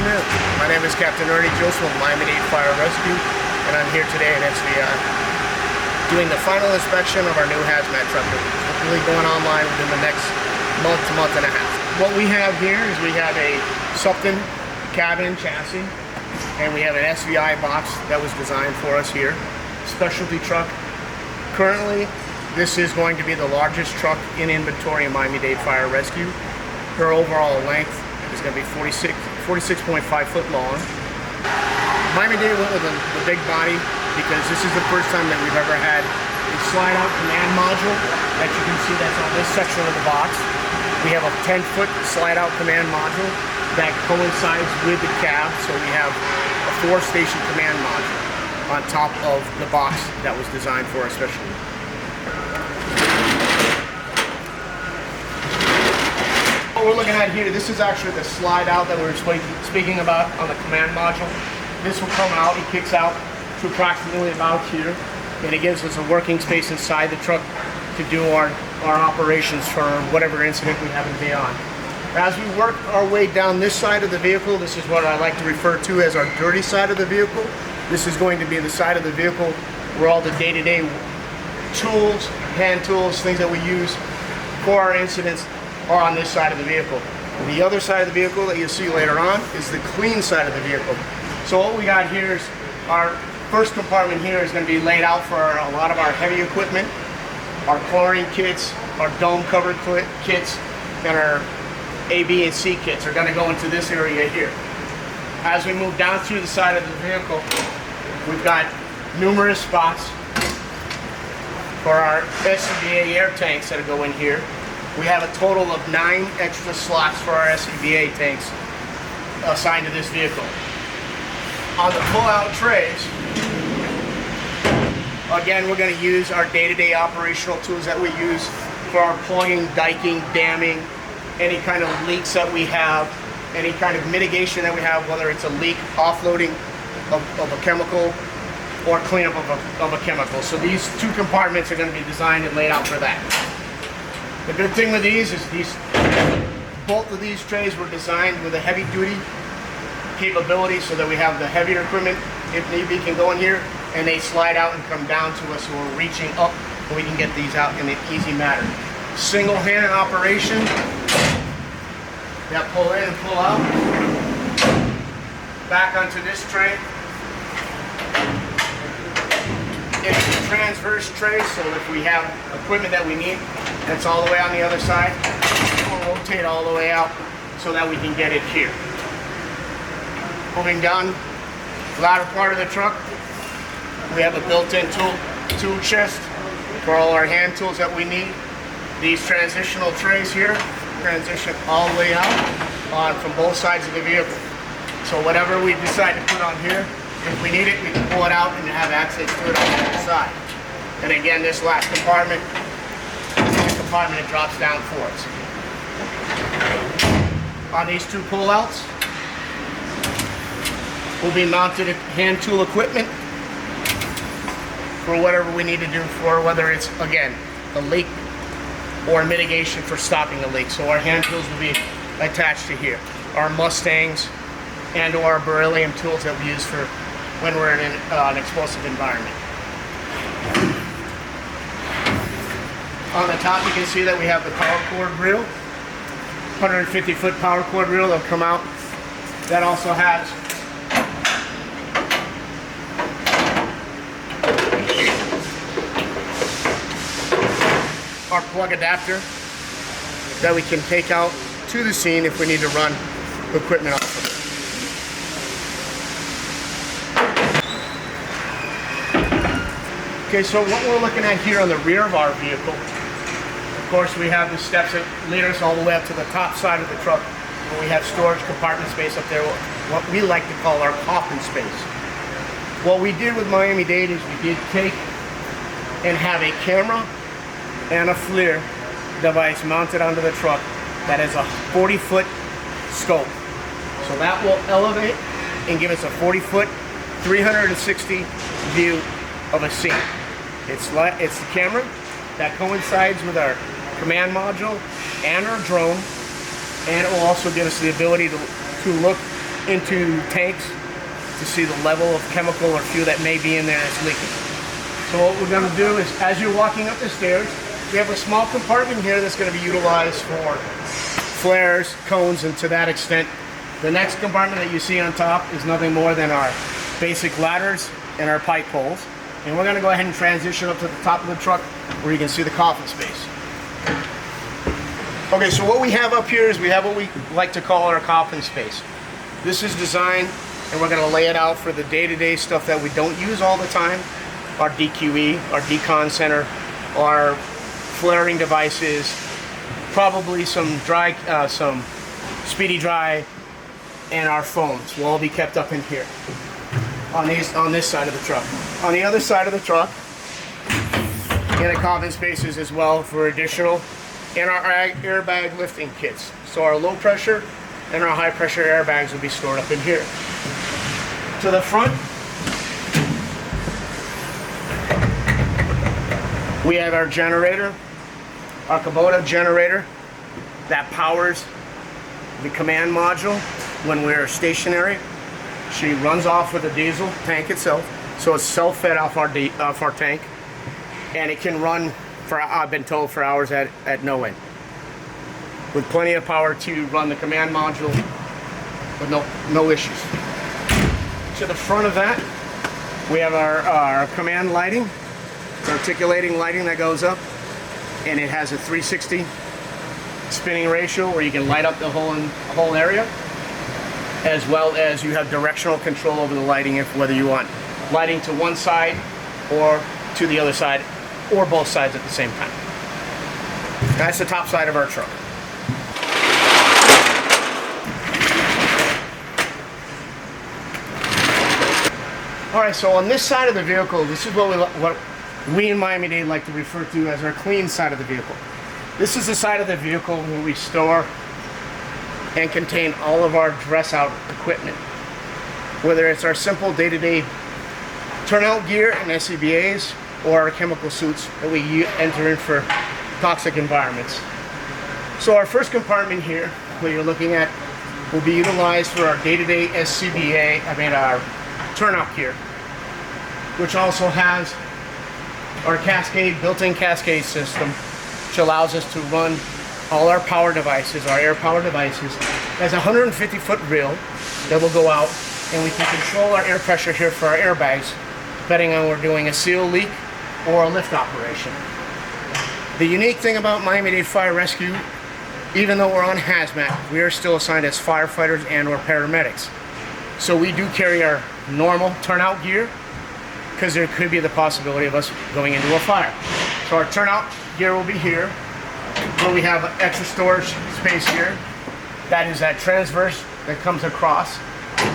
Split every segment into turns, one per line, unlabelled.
afternoon. My name is Captain Ernie Jillson with Miami-Dade Fire Rescue, and I'm here today at SVI doing the final inspection of our new Hazmat truck. Hopefully going online within the next month to month and a half. What we have here is we have a Sutphen cabin chassis, and we have an SVI box that was designed for us here. Specialty truck. Currently, this is going to be the largest truck in inventory in Miami-Dade Fire Rescue. Her overall length is going to be 46.5 foot long. Miami-Dade went with the big body because this is the first time that we've ever had a slide-out command module that you can see that's on this section of the box. We have a 10-foot slide-out command module that coincides with the cab, so we have a 4-station command module on top of the box that was designed for us specially. What we're looking at here, this is actually the slide out that we were speaking about on the command module. This will come out, it kicks out to approximately about here, and it gives us a working space inside the truck to do our operations for whatever incident we happen to be on. As we work our way down this side of the vehicle, this is what I like to refer to as our dirty side of the vehicle. This is going to be the side of the vehicle where all the day-to-day tools, hand tools, things that we use for our incidents are on this side of the vehicle. The other side of the vehicle that you'll see later on is the clean side of the vehicle. So what we got here is our first compartment here is going to be laid out for a lot of our heavy equipment, our chlorine kits, our dome cover kits, and our A, B, and C kits are going to go into this area here. As we move down through the side of the vehicle, we've got numerous spots for our SVI air tanks that go in here. We have a total of 9 extra slots for our SVI tanks assigned to this vehicle. On the pull-out trays, again, we're going to use our day-to-day operational tools that we use for our plugging, diking, damming, any kind of leaks that we have, any kind of mitigation that we have, whether it's a leak, offloading of a chemical, or cleanup of a chemical. So these 2 compartments are going to be designed and laid out for that. The good thing with these is both of these trays were designed with a heavy duty capability so that we have the heavier equipment, if need be, can go in here, and they slide out and come down to us so we're reaching up and we can get these out in an easy manner. Single hand operation, that pull in and pull out, back onto this tray. It's a transverse tray, so if we have equipment that we need that's all the way on the other side, we'll rotate all the way out so that we can get it here. Moving down the latter part of the truck, we have a built-in tool chest for all our hand tools that we need. These transitional trays here transition all the way out from both sides of the vehicle. So whatever we decide to put on here, if we need it, we can pull it out and have access to it on the other side. And again, this last compartment is the compartment that drops down for us. On these 2 pullouts, will be mounted hand tool equipment for whatever we need to do for, whether it's, again, a leak or mitigation for stopping a leak. So our hand tools will be attached to here. Our Mustangs and or our beryllium tools that we use for when we're in an explosive environment. On the top you can see that we have the power cord reel, 150-foot power cord reel that'll come out. That also has our plug adapter that we can take out to the scene if we need to run equipment off of it. Okay, so what we're looking at here on the rear of our vehicle, of course we have the steps that lead us all the way up to the top side of the truck, where we have storage compartment space up there, what we like to call our coffin space. What we did with Miami-Dade is we did take and have a camera and a FLIR device mounted onto the truck that is a 40-foot scope. So that will elevate and give us a 40-foot, 360 view of a scene. It's the camera that coincides with our command module and our drone, and it will also give us the ability to look into tanks to see the level of chemical or fuel that may be in there that's leaking. So what we're going to do is, as you're walking up the stairs, we have a small compartment here that's going to be utilized for flares, cones, and to that extent, the next compartment that you see on top is nothing more than our basic ladders and our pipe poles. And we're going to go ahead and transition up to the top of the truck where you can see the coffin space. Okay, so what we have up here is we have what we like to call our coffin space. This is designed, and we're going to lay it out for the day-to-day stuff that we don't use all the time. Our DQE, our decon center, our flaring devices, probably some dry, some speedy dry, and our foams will all be kept up in here on this side of the truck. On the other side of the truck, in the coffin spaces as well for additional, and our airbag lifting kits. So our low pressure and our high pressure airbags will be stored up in here. To the front, we have our generator, our Kubota generator that powers the command module when we're stationary. She runs off with the diesel tank itself, so it's self-fed off our tank, and it can run for, I've been told, for hours at no end, with plenty of power to run the command module with no issues. To the front of that, we have our command lighting. It's articulating lighting that goes up, and it has a 360 spinning ratio where you can light up the whole area, as well as you have directional control over the lighting, if whether you want lighting to one side or to the other side, or both sides at the same time. That's the top side of our truck. All right, so on this side of the vehicle, this is what we in Miami-Dade like to refer to as our clean side of the vehicle. This is the side of the vehicle where we store and contain all of our dress-out equipment. Whether it's our simple day-to-day turnout gear and SCBAs, or our chemical suits that we enter in for toxic environments. So our first compartment here, what you're looking at, will be utilized for our day-to-day our turnout gear, which also has our cascade, built-in cascade system, which allows us to run all our power devices, our air power devices, as a 150-foot reel that will go out, and we can control our air pressure here for our airbags, depending on we're doing a seal leak or a lift operation. The unique thing about Miami-Dade Fire Rescue, even though we're on Hazmat, we are still assigned as firefighters and or paramedics. So we do carry our normal turnout gear, because there could be the possibility of us going into a fire. So our turnout gear will be here, where we have extra storage space here. That is that transverse that comes across,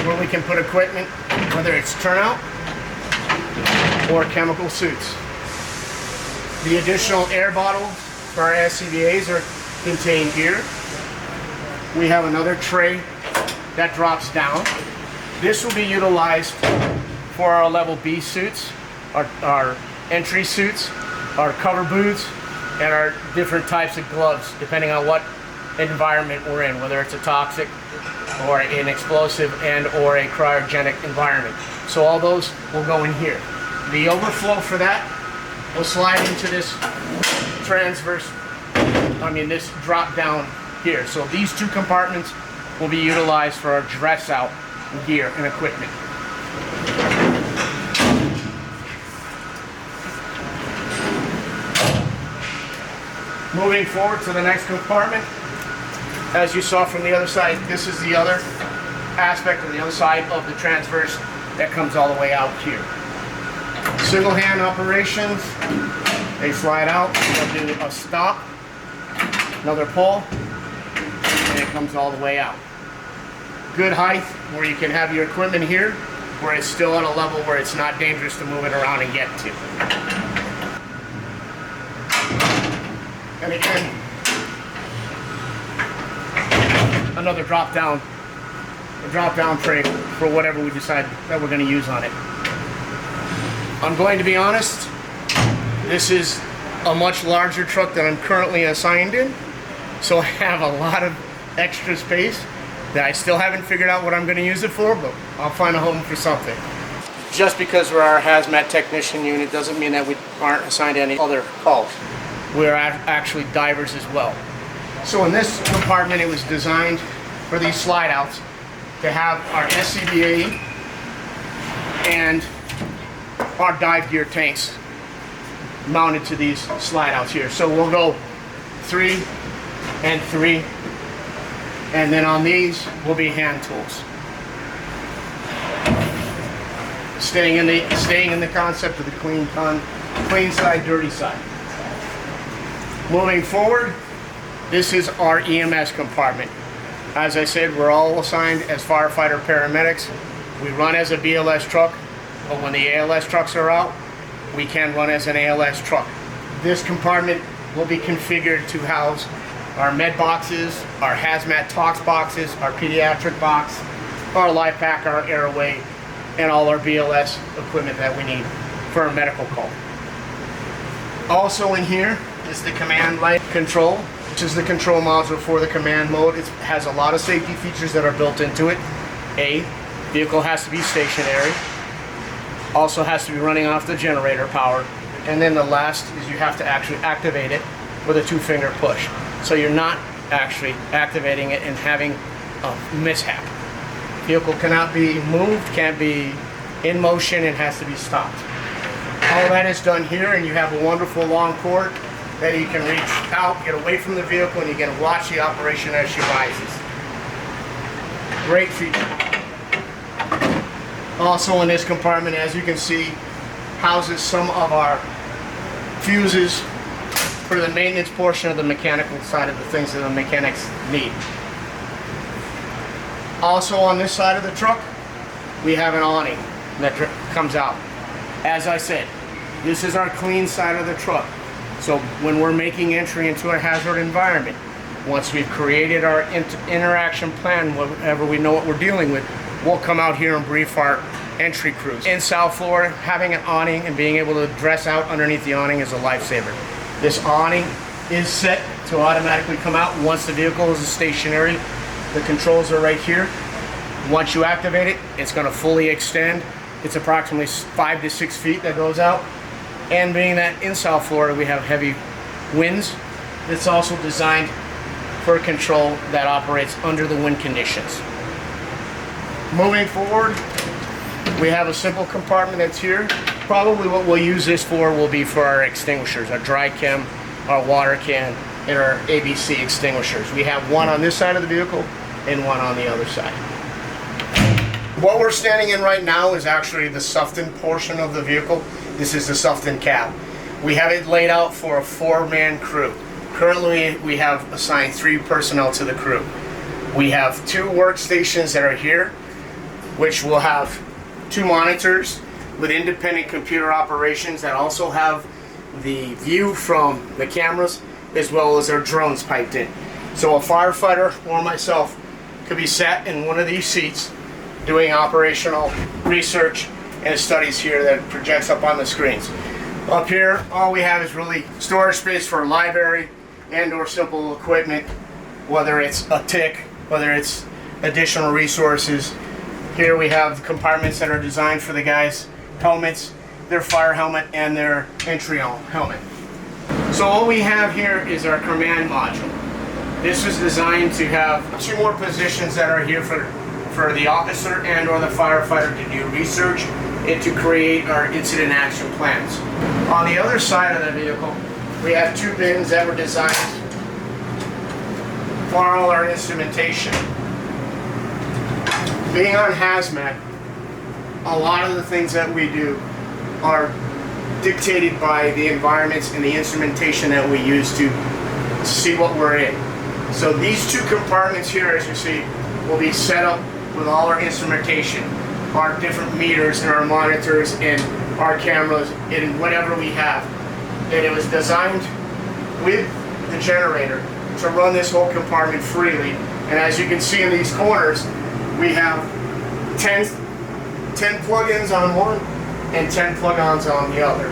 where we can put equipment, whether it's turnout or chemical suits. The additional air bottles for our SCBAs are contained here. We have another tray that drops down. This will be utilized for our level B suits, our entry suits, our cover boots, and our different types of gloves, depending on what environment we're in, whether it's a toxic or an explosive and or a cryogenic environment. So all those will go in here. The overflow for that will slide into this this drop down here. So these two compartments will be utilized for our dress out gear and equipment. Moving forward to the next compartment, as you saw from the other side, this is the other aspect of the other side of the transverse that comes all the way out here. Single hand operations, they slide out, they'll do a stop, another pull, and it comes all the way out. Good height where you can have your equipment here, where it's still at a level where it's not dangerous to move it around and get to. And again, another drop down tray for whatever we decide that we're going to use on it. I'm going to be honest, this is a much larger truck than I'm currently assigned in, so I have a lot of extra space that I still haven't figured out what I'm going to use it for, but I'll find a home for something. Just because we're our hazmat technician unit doesn't mean that we aren't assigned any other calls. We're actually divers as well. So in this compartment, it was designed for these slide outs to have our SCBA and our dive gear tanks mounted to these slide outs here. So we'll go 3 and 3, and then on these will be hand tools. Staying in the concept of the clean side, dirty side. Moving forward, this is our EMS compartment. As I said, we're all assigned as firefighter paramedics. We run as a BLS truck, but when the ALS trucks are out, we can run as an ALS truck. This compartment will be configured to house our med boxes, our hazmat tox boxes, our pediatric box, our life pack, our airway, and all our BLS equipment that we need for a medical call. Also in here is the command light control, which is the control module for the command mode. It has a lot of safety features that are built into it. Vehicle has to be stationary, also has to be running off the generator power, and then the last is you have to actually activate it with a 2-finger push. So you're not actually activating it and having a mishap. Vehicle cannot be moved, can't be in motion, and has to be stopped. All that is done here, and you have a wonderful long cord that you can reach out, get away from the vehicle, and you can watch the operation as she rises. Great feature. Also in this compartment, as you can see, houses some of our fuses for the maintenance portion of the mechanical side of the things that the mechanics need. Also on this side of the truck, we have an awning that comes out. As I said, this is our clean side of the truck. So when we're making entry into a hazard environment, once we've created our interaction plan, whatever we know what we're dealing with, we'll come out here and brief our entry crews. In South Florida, having an awning and being able to dress out underneath the awning is a lifesaver. This awning is set to automatically come out once the vehicle is stationary. The controls are right here. Once you activate it, it's going to fully extend. It's approximately 5 to 6 feet that goes out. And being that in South Florida we have heavy winds, it's also designed for control that operates under the wind conditions. Moving forward, we have a simple compartment that's here. Probably what we'll use this for will be for our extinguishers, our dry chem, our water can, and our ABC extinguishers. We have one on this side of the vehicle and one on the other side. What we're standing in right now is actually the Sutphen portion of the vehicle. This is the Sutphen cab. We have it laid out for a 4-man crew. Currently, we have assigned 3 personnel to the crew. We have 2 workstations that are here, which will have 2 monitors with independent computer operations that also have the view from the cameras as well as our drones piped in. So a firefighter or myself could be sat in one of these seats doing operational research and studies here that projects up on the screens. Up here, all we have is really storage space for a library and or simple equipment, whether it's a TIC, whether it's additional resources. Here we have compartments that are designed for the guys' helmets, their fire helmet, and their entry helmet. So all we have here is our command module. This was designed to have 2 more positions that are here for the officer and or the firefighter to do research and to create our incident action plans. On the other side of the vehicle, we have 2 bins that were designed for all our instrumentation. Being on hazmat, a lot of the things that we do are dictated by the environments and the instrumentation that we use to see what we're in. So these 2 compartments here, as you see, will be set up with all our instrumentation, our different meters and our monitors and our cameras and whatever we have. And it was designed with the generator to run this whole compartment freely. And as you can see in these corners, we have 10 plugins on one and 10 plug-ons on the other.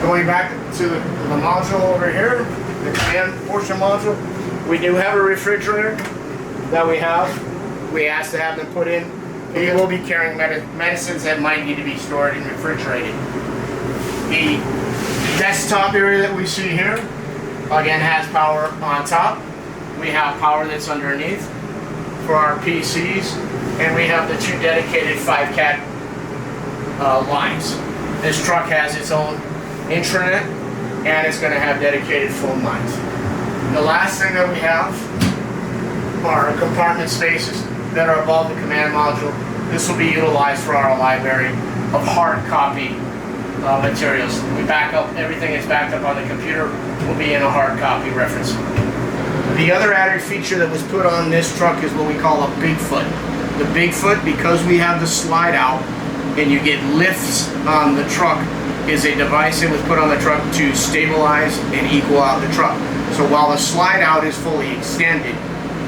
Going back to the module over here, the command portion module, we do have a refrigerator that we have we ask to have them put in. We will be carrying medicines that might need to be stored and refrigerated. The desktop area that we see here, again, has power on top. We have power that's underneath for our PCs, and we have the 2 dedicated 5-cat lines. This truck has its own intranet, and it's going to have dedicated phone lines. The last thing that we have are compartment spaces that are above the command module. This will be utilized for our library of hard copy materials. We back up, everything is backed up on the computer, will be in a hard copy reference. The other added feature that was put on this truck is what we call a Bigfoot. The Bigfoot, because we have the slide out and you get lifts on the truck, is a device that was put on the truck to stabilize and equal out the truck. So while the slide out is fully extended,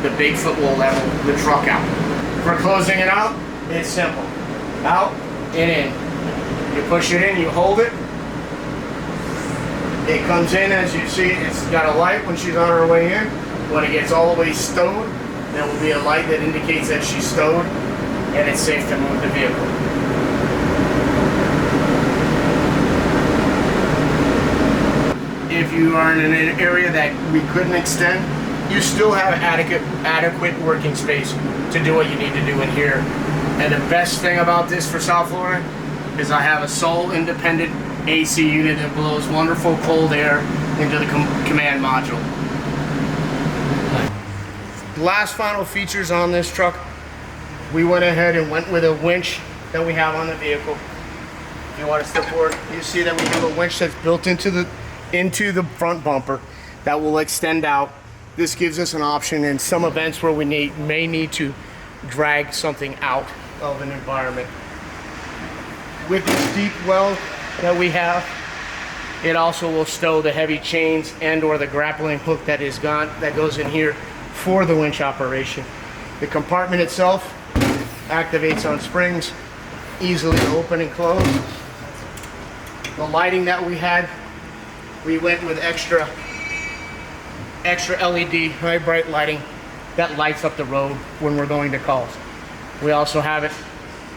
the Bigfoot will level the truck out. For closing it out, it's simple. Out and in. You push it in, you hold it. It comes in, as you see, it's got a light when she's on her way in. When it gets all the way stowed, there will be a light that indicates that she's stowed and it's safe to move the vehicle. If you are in an area that we couldn't extend, you still have adequate working space to do what you need to do in here. And the best thing about this for South Florida is I have a sole independent AC unit that blows wonderful cold air into the command module. The last final features on this truck, we went ahead and went with a winch that we have on the vehicle. If you want to step forward, you see that we have a winch that's built into the front bumper that will extend out. This gives us an option in some events where we may need to drag something out of an environment. With this deep well that we have, it also will stow the heavy chains and or the grappling hook that goes in here for the winch operation. The compartment itself activates on springs, easily open and close. The lighting that we had, we went with extra LED, high bright lighting that lights up the road when we're going to calls. We also have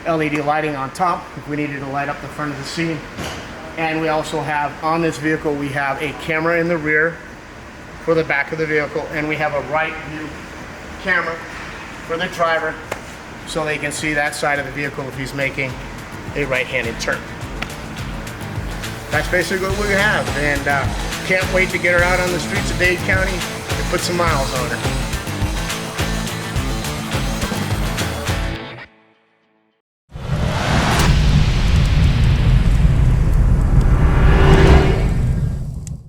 LED lighting on top if we needed to light up the front of the scene. And we also have, on this vehicle, we have a camera in the rear for the back of the vehicle, and we have a right view camera for the driver so they can see that side of the vehicle if he's making a right-handed turn. That's basically what we have, and can't wait to get her out on the streets of Dade County and put some miles on her.